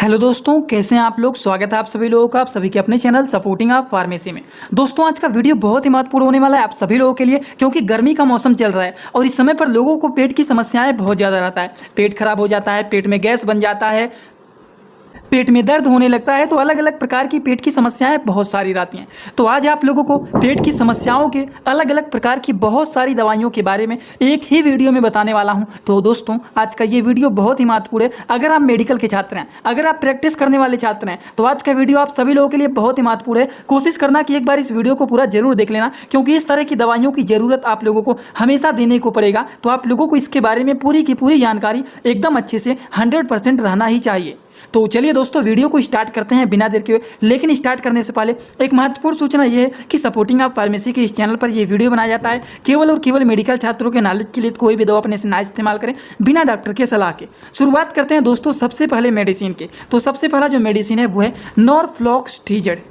Hello दोस्तों, कैसे हैं आप लोग। स्वागत है आप सभी लोगों का आप सभी के अपने चैनल सपोर्टिंग आप फार्मेसी में। दोस्तों आज का वीडियो बहुत ही महत्वपूर्ण होने वाला है आप सभी लोगों के लिए, क्योंकि गर्मी का मौसम चल रहा है और इस समय पर लोगों को पेट की समस्याएं बहुत ज़्यादा रहता है। पेट खराब हो जाता है, पेट में गैस बन जाता है, पेट में दर्द होने लगता है। तो अलग अलग प्रकार की पेट की समस्याएं बहुत सारी रहती हैं। तो आज आप लोगों को पेट की समस्याओं के अलग अलग प्रकार की बहुत सारी दवाइयों के बारे में एक ही वीडियो में बताने वाला हूं। तो दोस्तों आज का ये वीडियो बहुत ही महत्वपूर्ण है। अगर आप मेडिकल के छात्र हैं, अगर आप प्रैक्टिस करने वाले छात्र हैं, तो आज का वीडियो आप सभी लोगों के लिए बहुत ही महत्वपूर्ण है। कोशिश करना कि एक बार इस वीडियो को पूरा जरूर देख लेना, क्योंकि इस तरह की दवाइयों की जरूरत आप लोगों को हमेशा देने को पड़ेगा। तो आप लोगों को इसके बारे में पूरी की पूरी जानकारी एकदम अच्छे से 100% रहना ही चाहिए। तो चलिए दोस्तों वीडियो को स्टार्ट करते हैं बिना देर के। लेकिन स्टार्ट करने से पहले एक महत्वपूर्ण सूचना यह है कि सपोर्टिंग आप फार्मेसी के इस चैनल पर यह वीडियो बनाया जाता है केवल और केवल मेडिकल छात्रों के नॉलेज के लिए। कोई भी दवा अपने से ना इस्तेमाल करें बिना डॉक्टर के सलाह के। शुरुआत करते हैं दोस्तों सबसे पहले मेडिसिन के। तो सबसे पहला जो मेडिसिन है वो है नॉरफ्लॉक्सटिजेड।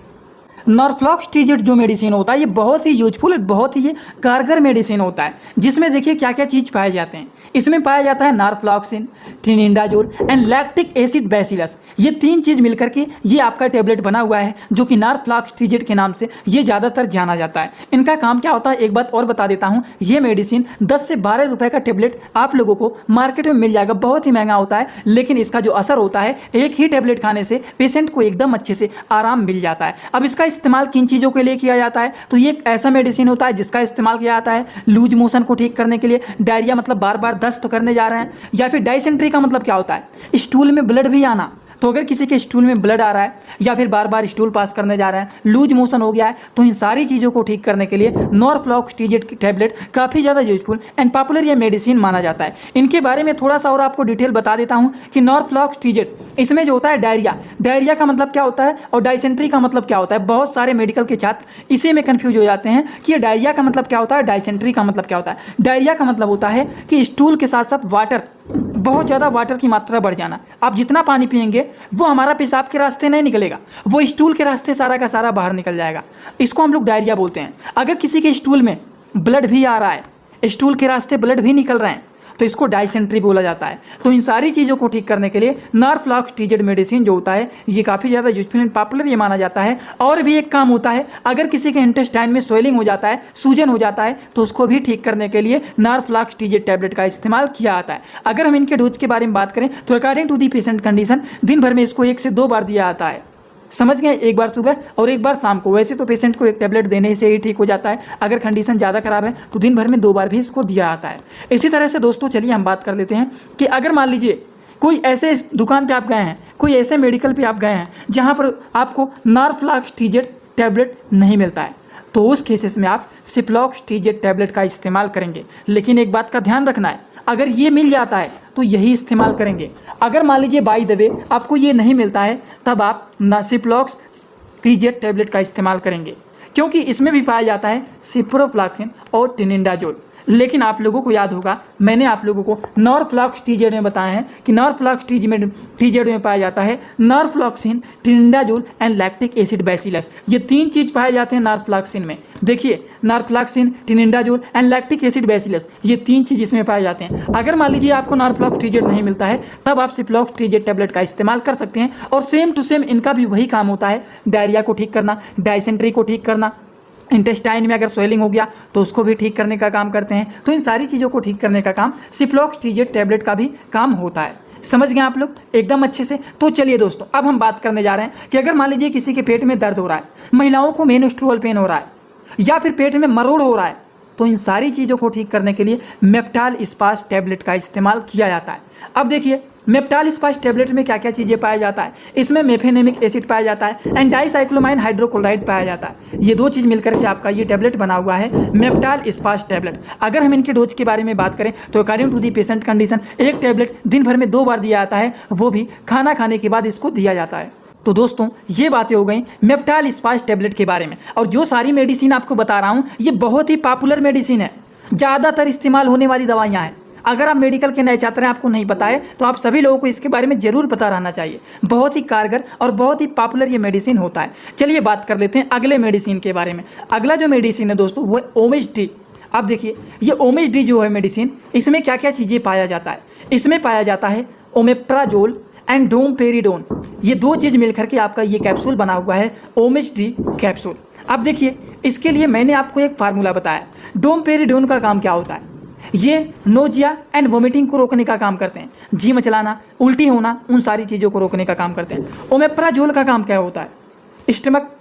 नॉरफ्लॉक्सटिजेड जो मेडिसिन होता है ये बहुत ही यूजफुल, बहुत ही ये कारगर मेडिसिन होता है, जिसमें देखिए क्या क्या चीज़ पाए जाते हैं। इसमें पाया जाता है नारफ्लॉक्सिन, ट्रिनिडाजोल एंड लैक्टिक एसिड बैसिलस। ये तीन चीज़ मिलकर के ये आपका टेबलेट बना हुआ है, जो कि नॉरफ्लॉक्सटिजेड के नाम से ये ज़्यादातर जाना जाता है। इनका काम क्या होता है एक बात और बता देता हूँ। ये मेडिसिन 10 से 12 रुपये का टेबलेट आप लोगों को मार्केट में मिल जाएगा। बहुत ही महंगा होता है, लेकिन इसका जो असर होता है एक ही टेबलेट खाने से पेशेंट को एकदम अच्छे से आराम मिल जाता है। अब इसका इस्तेमाल किन चीज़ों के लिए किया जाता है, तो ये एक ऐसा मेडिसिन होता है जिसका इस्तेमाल किया जाता है लूज मोशन को ठीक करने के लिए, डायरिया मतलब बार बार दस्त करने जा रहे हैं, या फिर डायसेंट्री का मतलब क्या होता है स्टूल में ब्लड भी आना। तो अगर किसी के स्टूल में ब्लड आ रहा है या फिर बार बार स्टूल पास करने जा रहा है, लूज मोशन हो गया है, तो इन सारी चीज़ों को ठीक करने के लिए नॉरफ्लॉक्सटिजेड की टैबलेट काफ़ी ज़्यादा यूजफुल एंड पॉपुलर ये मेडिसिन माना जाता है। इनके बारे में थोड़ा सा और आपको डिटेल बता देता हूँ कि नॉरफ्लॉक्सटिजेड इसमें जो होता है डायरिया का मतलब क्या होता है और डायसेंट्री का मतलब क्या होता है। बहुत सारे मेडिकल के छात्र इसी में कन्फ्यूज हो जाते हैं कि ये डायरिया का मतलब क्या होता है, डायसेंट्री का मतलब क्या होता है। डायरिया का मतलब होता है कि स्टूल के साथ साथ वाटर, बहुत ज़्यादा वाटर की मात्रा बढ़ जाना। आप जितना पानी पिएंगे वो हमारा पेशाब के रास्ते नहीं निकलेगा, वो स्टूल के रास्ते सारा का सारा बाहर निकल जाएगा। इसको हम लोग डायरिया बोलते हैं। अगर किसी के स्टूल में ब्लड भी आ रहा है, स्टूल के रास्ते ब्लड भी निकल रहे हैं, तो इसको डायसेंट्री बोला जाता है। तो इन सारी चीज़ों को ठीक करने के लिए नॉरफ्लॉक्सटिजेड मेडिसिन जो होता है ये काफ़ी ज़्यादा यूजफुल एंड पॉपुलर ये माना जाता है। और भी एक काम होता है, अगर किसी के इंटेस्टाइन में स्वेलिंग हो जाता है, सूजन हो जाता है, तो उसको भी ठीक करने के लिए नॉरफ्लॉक्सटिजेड टैबलेट का इस्तेमाल किया जाता है। अगर हम इनके डोज के बारे में बात करें तो according to the patient condition दिन भर में इसको 1 से 2 बार दिया जाता है। समझ गए, एक बार सुबह और एक बार शाम को। वैसे तो पेशेंट को एक टैबलेट देने से ही ठीक हो जाता है, अगर कंडीशन ज़्यादा खराब है तो दिन भर में 2 बार भी इसको दिया जाता है। इसी तरह से दोस्तों चलिए हम बात कर लेते हैं कि अगर मान लीजिए कोई ऐसे दुकान पे आप गए हैं, कोई ऐसे मेडिकल पे आप गए हैं जहाँ पर आपको नॉरफ्लॉक्सटिजेड टैबलेट नहीं मिलता है, तो उस केसेस में आप सिप्लॉक्सटिजेड टैबलेट का इस्तेमाल करेंगे। लेकिन एक बात का ध्यान रखना है, अगर ये मिल जाता है तो यही इस्तेमाल करेंगे। अगर मान लीजिए बाय द वे आपको ये नहीं मिलता है, तब आप सिप्लॉक्सटिजेड टैबलेट का इस्तेमाल करेंगे, क्योंकि इसमें भी पाया जाता है सिप्रोफ्लॉक्सिन और ट्रिनिडाजोल। लेकिन आप लोगों को याद होगा मैंने आप लोगों को नॉरफ्लॉक्सटिजेड में बताया है कि नॉरफ्लॉक्सटिजेड में पाया जाता है नॉरफ्लॉक्सिन, ट्रिनिडाजोल एंड लैक्टिक एसिड बैसिलस। ये तीन चीज़ पाए जाते हैं नॉरफ्लॉक्सिन में। देखिए नॉरफ्लॉक्सिन, ट्रिनिडाजोल एंड लैक्टिक एसिड बैसिलस, ये तीन चीज़ इसमें पाए जाते हैं। अगर मान लीजिए आपको नॉरफ्लॉक्सटिजेड नहीं मिलता है, तब आप सिप्लॉक्सटिजेड टैबलेट का इस्तेमाल कर सकते हैं। और सेम टू सेम इनका भी वही काम होता है, डायरिया को ठीक करना, डायसेंट्री को ठीक करना, इंटेस्टाइन में अगर स्वेलिंग हो गया तो उसको भी ठीक करने का काम करते हैं। तो इन सारी चीज़ों को ठीक करने का काम सिप्लॉक्सटिजेड टैबलेट का भी काम होता है। समझ गए आप लोग एकदम अच्छे से। तो चलिए दोस्तों अब हम बात करने जा रहे हैं कि अगर मान लीजिए किसी के पेट में दर्द हो रहा है, महिलाओं को मेनस्ट्रुअल पेन हो रहा है, या फिर पेट में मरोड़ हो रहा है, तो इन सारी चीज़ों को ठीक करने के लिए मेप्टाल स्पास टैबलेट का इस्तेमाल किया जाता है। अब देखिए मेप्टाल स्पास टैबलेट में क्या क्या चीज़ें पाया जाता है। इसमें मेफेनेमिक एसिड पाया जाता है एंड डाइसाइक्लोमाइन हाइड्रोक्लोराइड पाया जाता है। ये दो चीज़ मिलकर के आपका ये टैबलेट बना हुआ है मेप्टाल स्पास टैबलेट। अगर हम इनके डोज के बारे में बात करें तो according to the patient condition एक टैबलेट दिन भर में 2 बार दिया जाता है, वो भी खाना खाने के बाद इसको दिया जाता है। तो दोस्तों ये बातें हो गई मेप्टाल स्पास टैबलेट के बारे में। और जो सारी मेडिसिन आपको बता रहा हूँ ये बहुत ही पॉपुलर मेडिसिन है, ज़्यादातर इस्तेमाल होने वाली दवाइयाँ हैं। अगर आप मेडिकल के नए छात्र हैं, आपको नहीं पता है, तो आप सभी लोगों को इसके बारे में जरूर पता रहना चाहिए। बहुत ही कारगर और बहुत ही पॉपुलर ये मेडिसिन होता है। चलिए बात कर लेते हैं अगले मेडिसिन के बारे में। अगला जो मेडिसिन है दोस्तों वो है ओमेज-डी। आप देखिए ये ओमेज-डी जो है मेडिसिन, इसमें क्या क्या चीज़ें पाया जाता है। इसमें पाया जाता है ओमेप्राजोल एंड डोमपेरिडोन, ये दो चीज़ मिलकर के आपका ये कैप्सूल बना हुआ है OMG कैप्सूल। अब देखिए, इसके लिए मैंने आपको एक फार्मूला बताया। डोमपेरिडोन का काम क्या होता है, ये नोजिया एंड वोमिटिंग को रोकने का काम करते हैं, जी मचलाना, उल्टी होना, उन सारी चीज़ों को रोकने का काम करते हैं। ओमेप्राजोल का काम क्या होता है, स्टमक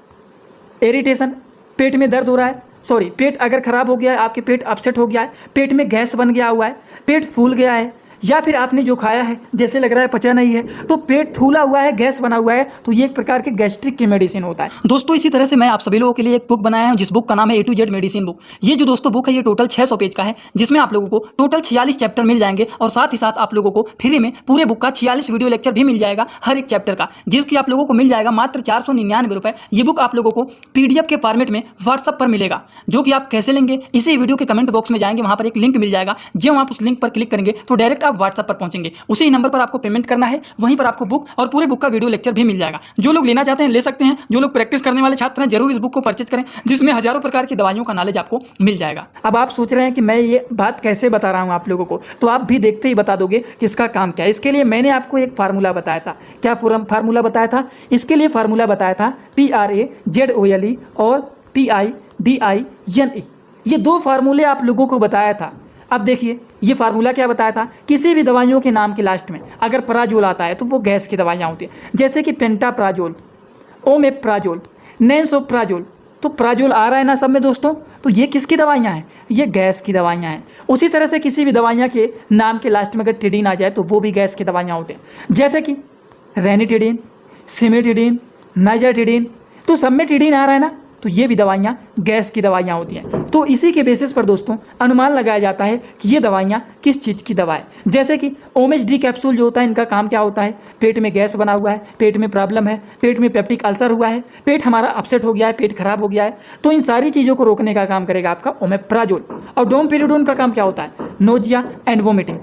इरिटेशन, पेट में दर्द हो रहा है, सॉरी पेट अगर ख़राब हो गया है, आपके पेट अपसेट हो गया है, पेट में गैस बन गया हुआ है, पेट फूल गया है, या फिर आपने जो खाया है जैसे लग रहा है पचा नहीं है, तो पेट फूला हुआ है, गैस बना हुआ है, तो ये एक प्रकार के गैस्ट्रिक की मेडिसिन होता है। दोस्तों इसी तरह से मैं आप सभी लोगों के लिए एक बुक बनाया हूं, जिस बुक का नाम है A to Z medicine book. ये जो दोस्तों बुक है, ये टोटल 600 पेज का है, जिसमें आप लोगों को टोटल 46 चैप्टर मिल जाएंगे, और साथ ही साथ आप लोगों को फ्री में पूरे बुक का 46 वीडियो लेक्चर भी मिल जाएगा हर एक चैप्टर का, जिसकी आप लोगों को मिल जाएगा मात्र 499 रुपये। ये बुक आप लोगों को PDF के फॉर्मेट में व्हाट्सअप पर मिलेगा, जो कि आप कैसे लेंगे, इसी वीडियो के कमेंट बॉक्स में जाएंगे, वहाँ पर एक लिंक मिल जाएगा। जब आप उस लिंक पर क्लिक करेंगे तो डायरेक्ट आप व्हाट्सअप पर पहुंचेंगे, उसी नंबर पर आपको पेमेंट करना है, वहीं पर आपको बुक और पूरे बुक का वीडियो लेक्चर भी मिल जाएगा। जो लोग लेना चाहते हैं ले सकते हैं, जो लोग प्रैक्टिस करने वाले छात्र हैं जरूर इस बुक को परचेज करें, जिसमें हजारों प्रकार की दवाइयों का नॉलेज आपको मिल जाएगा। अब आप सोच रहे हैं कि मैं ये बात कैसे बता रहा हूँ आप लोगों को, तो आप भी देखते ही बता दोगे कि इसका काम क्या है। इसके लिए मैंने आपको एक फार्मूला बताया था। क्या फार्मूला बताया था? इसके लिए फार्मूला बताया था PRAZOLE और PIDINE, ये दो फार्मूले आप लोगों को बताया था। अब देखिए, ये फार्मूला क्या बताया था, किसी भी दवाइयों के नाम के लास्ट में अगर प्राजोल आता है तो वो गैस की दवाइयाँ होती हैं, जैसे कि पेंटाप्राजोल, ओमेप्राजोल, नैंसोप्राजोल। तो प्राजोल आ रहा है ना सब में दोस्तों, तो ये किसकी दवाइयाँ हैं, ये गैस की दवाइयाँ हैं। उसी तरह से किसी भी दवाइयाँ के नाम के लास्ट में अगर टिडीन आ जाए तो वो भी गैस की दवाइयाँ होती हैं, जैसे कि रेनिटिडीन, सिमेटिडीन, नाइजाटिडीन। तो सब में टिडीन आ रहा है ना, तो ये भी दवाइयाँ गैस की दवाइयाँ होती हैं। तो इसी के बेसिस पर दोस्तों अनुमान लगाया जाता है कि ये दवाइयाँ किस चीज़ की दवा है। जैसे कि OMG कैप्सूल जो होता है, इनका काम क्या होता है, पेट में गैस बना हुआ है, पेट में प्रॉब्लम है, पेट में पेप्टिक अल्सर हुआ है, पेट हमारा अपसेट हो गया है, पेट खराब हो गया है, तो इन सारी चीज़ों को रोकने का काम करेगा आपका ओमेप्राजोल। और डोमपेरिडोन का काम क्या होता है, नोजिया एंड वोमिटिंग।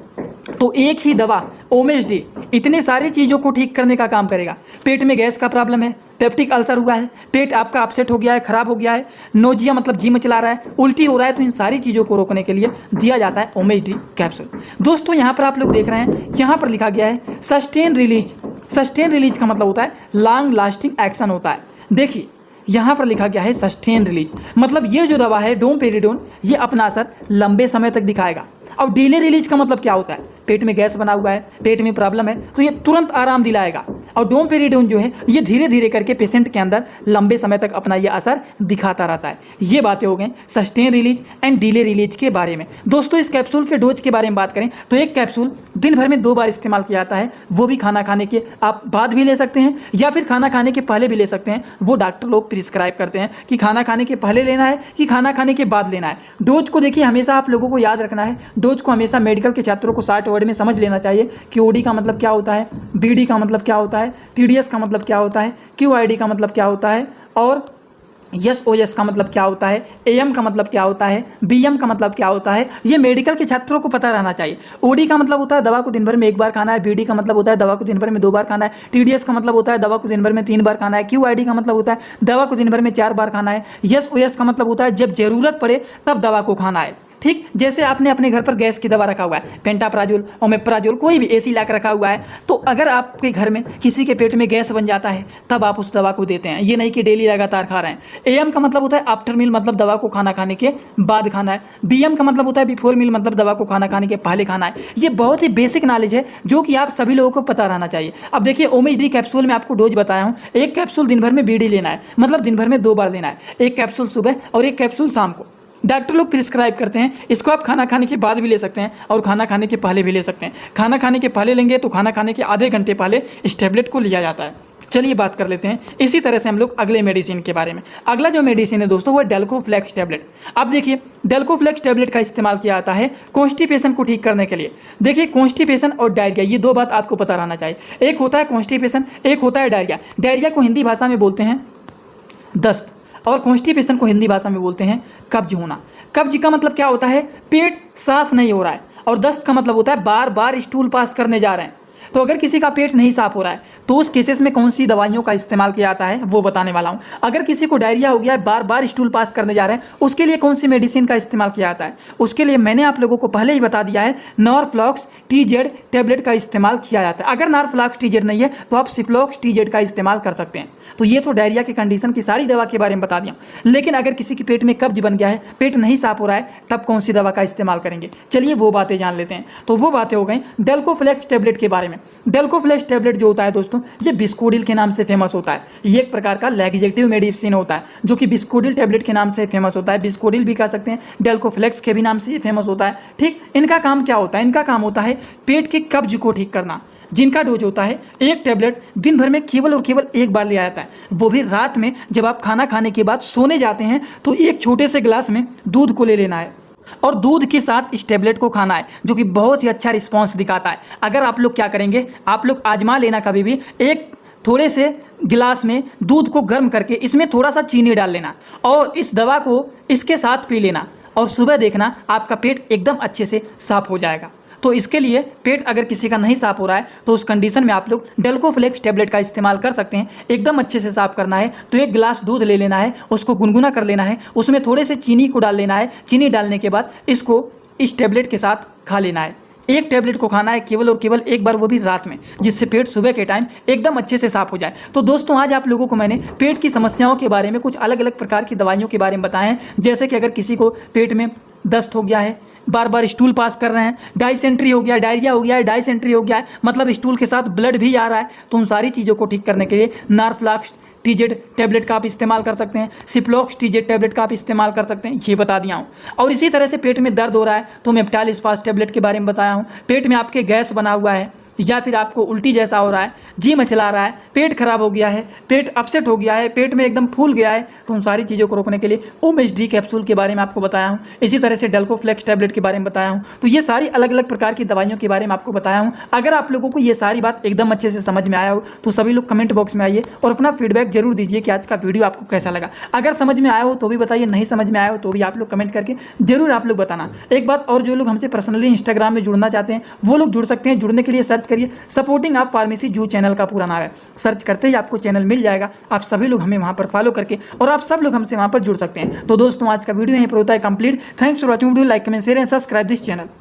तो एक ही दवा OMG इतनी सारी चीज़ों को ठीक करने का काम करेगा। पेट में गैस का प्रॉब्लम है, पेप्टिक अल्सर हुआ है, पेट आपका अपसेट हो गया है, खराब हो गया है, नोजिया मतलब जी मचला रहा है, उल्टी हो रहा है, तो इन सारी चीज़ों को रोकने के लिए दिया जाता है OMG कैप्सूल। दोस्तों यहाँ पर आप लोग देख रहे हैं, यहाँ पर लिखा गया है सस्टेन रिलीज। सस्टेन रिलीज का मतलब होता है लॉन्ग लास्टिंग एक्शन होता है। देखिए यहाँ पर लिखा गया है सस्टेन रिलीज, मतलब ये जो दवा है डोमपेरिडोन, ये अपना असर लंबे समय तक दिखाएगा। और डिले रिलीज का मतलब क्या होता है, पेट में गैस बना हुआ है, पेट में प्रॉब्लम है, तो ये तुरंत आराम दिलाएगा। और डोमपेरिडोन जो है ये धीरे धीरे करके पेशेंट के अंदर लंबे समय तक अपना ये असर दिखाता रहता है। ये बातें हो गई sustain release and delay release के बारे में। दोस्तों इस कैप्सूल के डोज के बारे में बात करें तो एक कैप्सूल दिन भर में 2 बार इस्तेमाल किया जाता है, वो भी खाना खाने के आप बाद भी ले सकते हैं या फिर खाना खाने के पहले भी ले सकते हैं। वो डॉक्टर लोग प्रिस्क्राइब करते हैं कि खाना खाने के पहले लेना है कि खाना खाने के बाद लेना है। डोज को देखिए हमेशा आप लोगों को याद रखना है, डोज को हमेशा मेडिकल के छात्रों को 60 वर्ड में समझ लेना चाहिए कि OD का मतलब क्या होता है, BD का मतलब क्या होता है, TDS का मतलब क्या होता है, QID का मतलब क्या होता है, और SOS का मतलब क्या होता है, AM का मतलब क्या होता है, BM का मतलब क्या होता है। ये मेडिकल के छात्रों को पता रहना चाहिए। OD का मतलब होता है दवा को दिन भर में 1 बार खाना है, BD का मतलब होता है दवा को दिन भर में 2 बार खाना है, TDS का मतलब होता है दवा को दिन भर में 3 बार खाना है, QID का मतलब होता है दवा को दिन भर में 4 बार खाना है, SOS का मतलब होता है जब ज़रूरत पड़े तब दवा को खाना है। ठीक, जैसे आपने अपने घर पर गैस की दवा रखा हुआ है, पेंटाप्राजोल, ओमेप्राजोल, कोई भी AC ला कर रखा हुआ है, तो अगर आपके घर में किसी के पेट में गैस बन जाता है तब आप उस दवा को देते हैं, ये नहीं कि डेली लगातार खा रहे हैं। AM का मतलब होता है आफ्टर मील, मतलब दवा को खाना खाने के बाद खाना है। BM का मतलब होता है बिफोर मील, मतलब दवा को खाना खाने के पहले खाना है। ये बहुत ही बेसिक नॉलेज है जो कि आप सभी लोगों को पता रहना चाहिए। अब देखिए OMG कैप्सूल में आपको डोज बताया हूँ, एक कैप्सूल दिन भर में BD लेना है, मतलब दिन भर में 2 बार लेना है, एक कैप्सूल सुबह और एक कैप्सूल शाम को। डॉक्टर लोग प्रिस्क्राइब करते हैं, इसको आप खाना खाने के बाद भी ले सकते हैं और खाना खाने के पहले भी ले सकते हैं। खाना खाने के पहले लेंगे तो खाना खाने के आधे घंटे पहले इस टैबलेट को लिया जाता है। चलिए बात कर लेते हैं इसी तरह से हम लोग अगले मेडिसिन के बारे में। अगला जो मेडिसिन है दोस्तों वो है डेल्कोफ्लेक्स टैबलेट। अब देखिए डेल्कोफ्लेक्स टैबलेट का इस्तेमाल किया जाता है कॉन्स्टिपेशन को ठीक करने के लिए। देखिए कॉन्स्टिपेशन और डायरिया, ये 2 बात आपको पता रहना चाहिए। एक होता है कॉन्स्टिपेशन, एक होता है डायरिया। डायरिया को हिंदी भाषा में बोलते हैं दस्त, और कॉन्स्टिपेशन को हिंदी भाषा में बोलते हैं कब्ज होना। कब्ज का मतलब क्या होता है, पेट साफ नहीं हो रहा है, और दस्त का मतलब होता है बार बार स्टूल पास करने जा रहे हैं। तो अगर किसी का पेट नहीं साफ हो रहा है तो उस केसेस में कौन सी दवाइयों का इस्तेमाल किया जाता है वो बताने वाला हूँ। अगर किसी को डायरिया हो गया है, बार बार स्टूल पास करने जा रहे हैं, उसके लिए कौन सी मेडिसिन का इस्तेमाल किया जाता है, उसके लिए मैंने आप लोगों को पहले ही बता दिया है, नॉरफ्लॉक्स TZ टेबलेट का इस्तेमाल किया जाता है। अगर नॉरफ्लॉक्स TZ नहीं है तो आप सिप्लॉक्स TZ का इस्तेमाल कर सकते हैं। तो ये तो डायरिया की कंडीशन की सारी दवा के बारे में बता दिया। लेकिन अगर किसी के पेट में कब्ज बन गया है, पेट नहीं साफ हो रहा है, तब कौन सी दवा का इस्तेमाल करेंगे, चलिए वो बातें जान लेते हैं। तो वो बातें हो गई डेल्कोफ्लेक्स टेबलेट के बारे में। डेल्कोफ्लेक्स टेबलेट जो होता है दोस्तों, ये बिस्कोडिल के नाम से फेमस होता है। ये एक प्रकार का लैक्सेटिव मेडिसिन होता है जो कि बिस्कोडिल टेबलेट के नाम से फेमस होता है। बिस्कोडिल भी कह सकते हैं, डेल्कोफ्लेक्स के भी नाम से फेमस होता है। ठीक, इनका काम क्या होता है? इनका काम होता है पेट के कब्ज को ठीक करना। जिनका डोज होता है एक टेबलेट दिन भर में केवल और केवल एक बार लिया जाता है, वो भी रात में जब आप खाना खाने के बाद सोने जाते हैं तो एक छोटे से गिलास में दूध को ले लेना है और दूध के साथ इस टेबलेट को खाना है, जो कि बहुत ही अच्छा रिस्पॉन्स दिखाता है। अगर आप लोग क्या करेंगे, आप लोग आजमा लेना कभी भी, एक थोड़े से गिलास में दूध को गर्म करके इसमें थोड़ा सा चीनी डाल लेना और इस दवा को इसके साथ पी लेना और सुबह देखना आपका पेट एकदम अच्छे से साफ हो जाएगा। तो इसके लिए पेट अगर किसी का नहीं साफ हो रहा है तो उस कंडीशन में आप लोग डेल्कोफ्लेक्स टेबलेट का इस्तेमाल कर सकते हैं। एकदम अच्छे से साफ करना है तो एक गिलास दूध ले लेना है, उसको गुनगुना कर लेना है, उसमें थोड़े से चीनी को डाल लेना है। चीनी डालने के बाद इसको इस टेबलेट के साथ खा लेना है। एक टेबलेट को खाना है केवल और केवल एक बार, वो भी रात में, जिससे पेट सुबह के टाइम एकदम अच्छे से साफ हो जाए। तो दोस्तों आज आप लोगों को मैंने पेट की समस्याओं के बारे में कुछ अलग अलग प्रकार की दवाइयों के बारे में बताए हैं। जैसे कि अगर किसी को पेट में दस्त हो गया है, बार बार स्टूल पास कर रहे हैं, डायसेंट्री हो गया, डायरिया हो गया है, डायसेंट्री हो गया है, मतलब स्टूल के साथ ब्लड भी आ रहा है, तो उन सारी चीज़ों को ठीक करने के लिए नॉरफ्लॉक्स TZ टेबलेट का आप इस्तेमाल कर सकते हैं, सिप्लॉक्स TZ टेबलेट का आप इस्तेमाल कर सकते हैं, ये बता दिया हूँ। और इसी तरह से पेट में दर्द हो रहा है तो मेप्टाल स्पास टेबलेट के बारे में बताया हूँ। पेट में आपके गैस बना हुआ है या फिर आपको उल्टी जैसा हो रहा है, जी मचला रहा है, पेट खराब हो गया है, पेट अपसेट हो गया है, पेट में एकदम फूल गया है, तो उन सारी चीज़ों को रोकने के लिए OMSD कैप्सूल के बारे में आपको बताया हूँ। इसी तरह से डेल्कोफ्लेक्स टेबलेट के बारे में बताया हूँ। तो ये सारी अलग अलग प्रकार की दवाइयों के बारे में आपको बताया हूँ। अगर आप लोगों को ये सारी बात एकदम अच्छे से समझ में आया हो तो सभी लोग कमेंट बॉक्स में आइए और अपना फीडबैक जरूर दीजिए कि आज का वीडियो आपको कैसा लगा। अगर समझ में आया हो तो भी बताइए, नहीं समझ में आया हो तो भी आप लोग कमेंट करके जरूर आप लोग बताना। एक बात और, जो लोग हमसे पर्सनली इंस्टाग्राम में जुड़ना चाहते हैं वो लोग जुड़ सकते हैं। जुड़ने के लिए सर्च करिए सपोर्टिंग आप फार्मेसी जू, चैनल का पूरा नाम है। सर्च करते ही आपको चैनल मिल जाएगा। आप सभी लोग हमें वहां पर फॉलो करके और आप सब लोग हमसे वहां पर जुड़ सकते हैं। तो दोस्तों आज का वीडियो यहीं पर होता है complete. Thanks for watching video, like comment share and subscribe this channel.